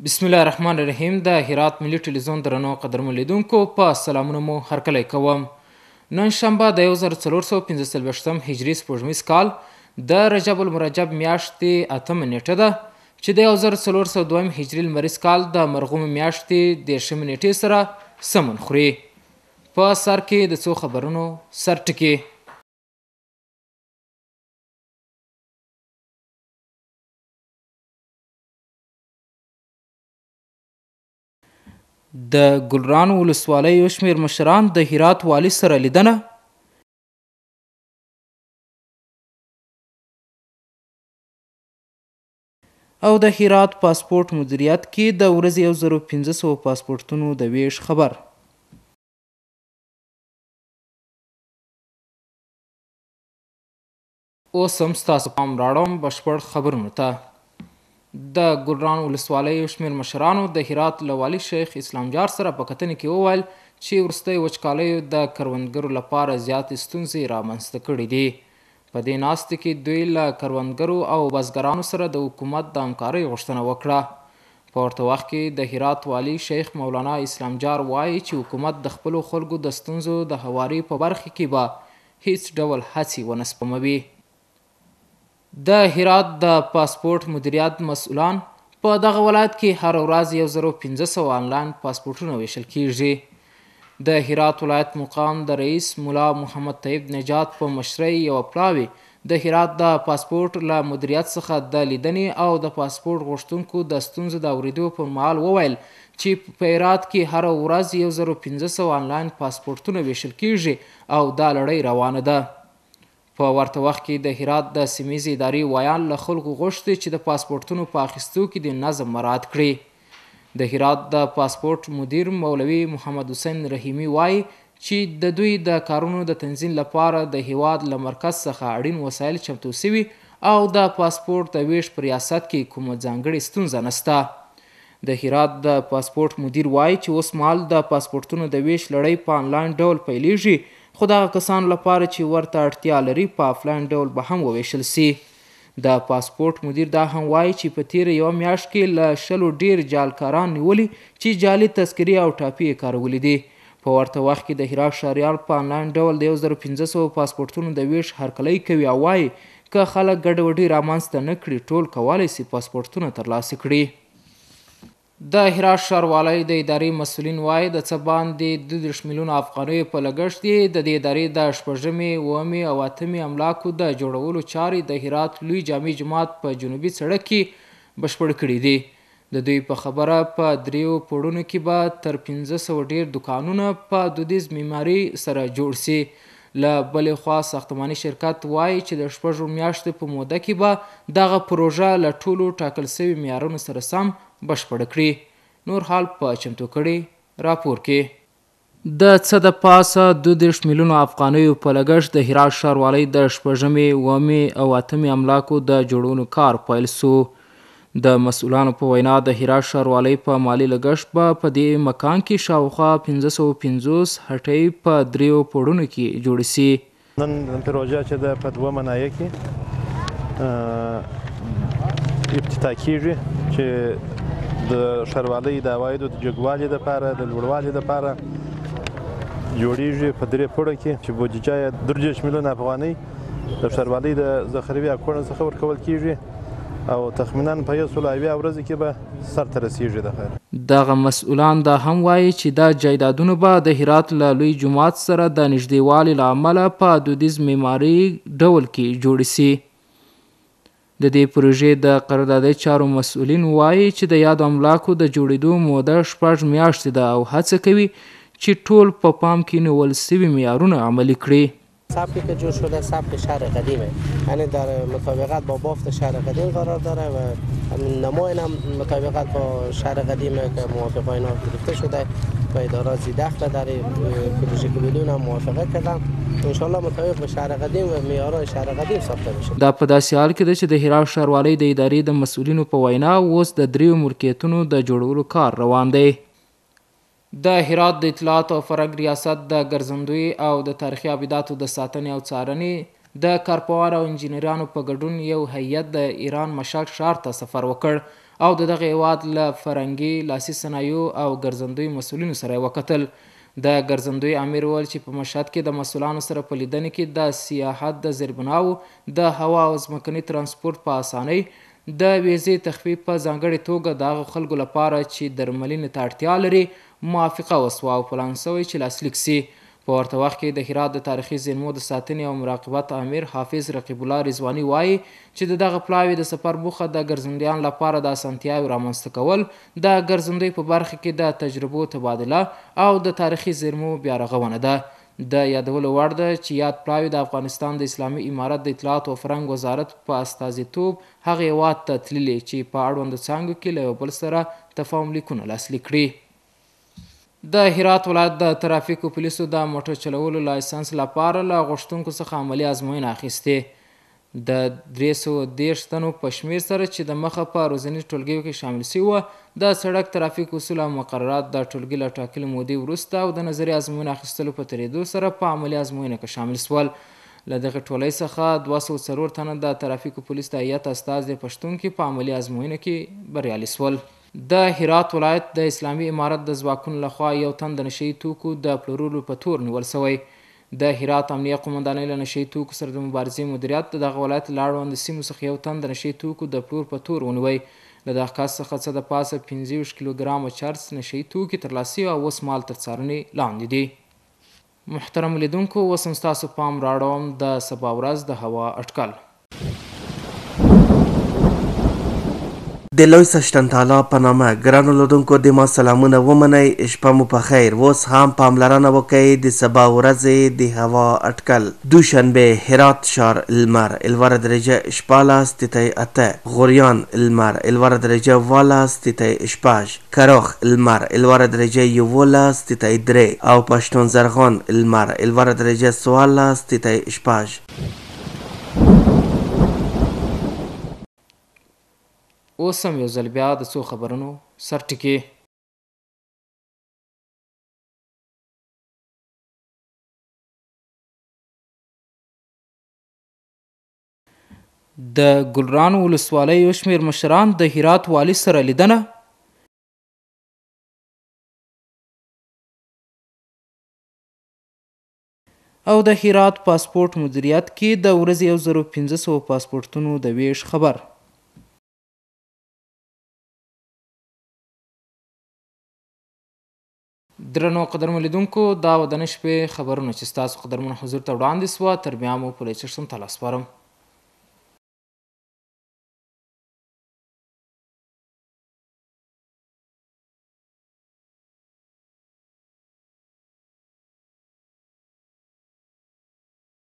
بسم الله الرحمن الرحیم. د هرات ملي ټلویزیون درنو قدرمن لیدونکو په سلامونه مو هرکلی کوم. نن شنبه د 1445 هجري سپوږمیز کال د رجب المرجب میاشتې 8 نیټه ده چې د 1402 هجري لمریز کال د مرغوم میاشتې 10 نیټې سره سمون خوري. په سر کې د څو خبرونو سرټکي. د ګلران ولسوالۍ یو شمېر مشران د هرات والي سره لیدنه. او د هرات پاسپورت مدیریت کې د ورځې 1500 پاسپورتونو د ویش خبر. اوس هم ستاسو پام راوړم بشپړ خبرونو ته. د ګلران ولسوالۍ یو شمېر مشرانو د هرات له والي شیخ اسلام جار سره په کتنې کې وویل چې وروستۍ وچکالیو د کروندګرو لپاره زیاتې ستونزې رامنځته کړي دي. په دې ناستې کې دوی له کروندګرو او بزګرانو سره د حکومت د همکارۍ غوښتنه وکړه. په ورته وخت کې د هرات والي شیخ مولانا اسلام جار وایي چې حکومت د خپلو خلکو د ستونزو د هواري په برخه کې به هیڅ ډول هڅې ونه سپموي. د هرات د پاسپورت مدیریت مسؤلان په دغه ولایت کې هر ورځ 1500 آنلاین پاسپورتونه ویشل کیږي. د هرات ولایت مقام د رئیس ملا محمد طیب نجات په مشرۍ یوه پلاوي د هرات د پاسپورت له مدیریت څخه د لیدنې او د پاسپورت غوښتونکو د ستونزو د اورېدو پر مهال وویل چې په هرات کې هر ورځ 1500 آنلاین پاسپورتونه ویشل کیږي او دا لړۍ روانه ده. په ورته وخت کې د هرات د سیمهیزې ادارې ویان له خلکو غوښتي چې د پاسپورتونو په اخیستو کې د نظم مراعات کړي. د هرات د پاسپورت مدیر مولوي محمد حسین رحیمي وایي چې د دوی د کارونو د تنظیم لپاره د هیواد له مرکز څخه اړین وسایل چمتو سوي او د پاسپورت د ویش په ریاست کې کومه ځانګړې ستونزه نسته. د هرات د پاسپورت مدیر وایي چې اوس مهال د پاسپورتونو د ویش لړۍ په آنلاین ډول پیلیږي، خو دغه کسانو لپاره چې ورته اړتیا لري په آفلاین ډول به هم وویشل سي. د پاسپورت مدیر دا هم وایي چې په تیره یوه میاشت کې له 100 ډیر جعلکاران نیولي چې جعلي تذکرې او ټاپې یې کارولي دي. په ورته وخت کې د هرات ښاریان په آنلاین ډول د 1500 پاسپورتونو د ویش هرکلی کوي او وایي که خلک ګډوډي رامنځته نه کړي ټول کولی سي پاسپورتونه ترلاسه کړي. د هرات ښاروالۍ د ادارې مسؤلین وایي د څه باندې 32 میلیونه افغانیو په لګښت یې د دې ادارې د 8 اومې او 8 املاکو د جوړولو چارې د هرات لوی جامع جومات په جنوبي سړک کې بشپړ کړي دي. د دوی په خبره په 3 پوړونو کې به تر 1500 ډیر دکانونه په دودیز معماري سره جوړ سي. له بلې خوا ساختماني شرکت وایي چې د 6 میاشتې په موده کې به دغه پروژه له ټولو ټاکل سوي معیارونو سره سم بشپړه کړي. نور حال په چمتو کړي راپور کې. د څه د پاسه 32 میلیونه افغانیو په لګښت د هرات ښاروالۍ د 8 اومې او 8 املاکو د جوړولو کار پیل سو. د مسؤلانو په وینا د هرات ښاروالۍ په مالی لګښت به په دې مکان کې شاوخوا 550 هټۍ په 3 پوړونو کې جوړې سي. نن پروژه چې د په 2 منایه کې افتتاح کیږي چې د ښاروالۍ د عوایدو د جګوالي دپاره د لوړوالي دپاره جوړیږي په 3 پوړه کې چې بودیجه یې 30 میلیونه افغانۍ د ښاروالۍ د ذخیروي اکاونټ څخه ورکول کیږي او تخمینا په 120 ورځې کې به سرته رسیږي. د خیر دغه مسؤلان دا هم وایي چې دا جایدادونه به د هرات له لوی جومات سره د نږدېوالي له امله په دودیز معماري ډول کې جوړې سي. د دې پروژې د قراردادي چارو مسؤلین وایي چې د یادو املاکو د جوړېدو موده 6 میاشتې ده او هڅه کوي چې ټول په پام کې نیول سوي معیارونه عملي کړي. سبکی که جور شده سبک شهر قدیمه، یعنی در مطابقت با بافت شهر قدیم قرار داره و نمای هم مطابقت با شهر قدیمه که موافقه اینا گرفته شده و ادارات زیدخت در پروژه که بدون هم موافقه کردن انشالله مطابق به شهر قدیم و معیارهای شهر قدیم ساخته بشه. دا په داسې حال کې ده چې د هرات ښاروالۍ د ادارې د مسؤلینو په وینا اوس د 3 ملکیتونو د جوړولو کار روان دی. د هرات د اطلاعات او فرهنګ ریاست د ګرځندوی او د تاریخي ابداتو د ساتنې او څارنې د کارپوهانو او انجینرانو په ګډون یو هیئت د ایران مشهد ښار ته سفر وکړ او د دغه هیواد له فرهنګي، لاسي صنایعو او ګرځندوی مسؤلینو سره یې وکتل. د ګرځندوی امیر وویل چې په مشهد کې د مسؤلانو سره په لیدنې کې د سیاحت د زیربناو، د هوا او ځمکني ترانسپورت په اسانۍ، د ویزې تخفیف په ځانګړې توګه د هغو خلکو لپاره چې درملنې ته اړتیا لري موافقه وسوه او پلان شوی چې لاسلیک سي. په ورته وخت کې د هرات د تاریخي زیرمو د ساتنې او مراقبت امیر حافظ رقیب الله رضواني وایي چې د دغه پلاوي د سفر موخه د ګرځندویانو لپاره د اسانتیاوې رامنځته کول، د ګرځندوی په برخه کې د تجربو تبادله او د تاریخي زیرمو بیا رغونه ده. د یادولو وړ ده چې یاد پلاوي د افغانستان د اسلامي امارت د اطلاعات او فرهنګ وزارت په استازیتوب هغه هیواد ته تللي چې په اړونده څانګو کې له یو بل سره تفاهم لیکونه لاسلیک کړي. د هرات ولایت د ترافیکو پولیسو د موټر چلولو لایسنس لپاره له غوښتونکو څخه عملي ازموینه اخیستې. د 330 تنو په شمیر سره چې د مخه په روزنیز ټولګیو کې شامل شوي وو، د سړک ترافیک اصول او مقررات د ټولګي له ټاکلې مودې وروسته او د نظري ازموینې اخیستلو په تېرېدو سره په عملي ازموینه کې شامل شول. له دغې ټولۍ څخه 204 تنه د ترافیکو پولیس د هیات استازي پښتون کې په عملي ازموینه کې بریالي شول. د هرات ولایت د اسلامي امارت د ځواکونو لخوا یو تن د نشه یي توکو د پلورلو په تور نیول شوی. د هرات امنیه قومندانۍ له نشه یي توکو سره د مبارزې مدیریت د دغه ولایت له اړونده سیمو څخه یو تن د نشه یي توکو د پلور په تور ونیوی. له دغه کس څخه څه د پاسه 25 کیلوګرامه چرس نشه یي توکي ترلاسه او اوس مال تر څارنې لاندې دي. محترم لیدونکو، اوس هم ستاسو پام راړوم د سبا ورځ د هوا اټکل. د لوی سشتن تعالی په نامه ګرانو لیدونکو د ما سلامونه ومنئ، شپه مو په خیر. اوس هم پاملرنه وکړئ د سبا ورځې د هوا اټکل. دوشنبه هرات ښار لمر الوره درجه 14.8، غوریان لمر الوره درجه 14.8، کراخ لمر الوره درجه 11.3 او پښتون زرغون لمر الوره درجه 14.8. اوس هم یو ځل بیا د څو خبرونو سرټکي. د ګلران ولسوالۍ یو شمېر مشران د هرات والي سره لیدنه. او د هرات پاسپورت مدیریت کې د ورځې 1500 پاسپورتونو د ویش خبر. درنو قدرمن لیدونکو، دا و د نن شپې خبرونه چې ستاسو قدرمن حضور ته وړاندې سوه. تر بیا مو په لیچرسن ته لاس سپارم.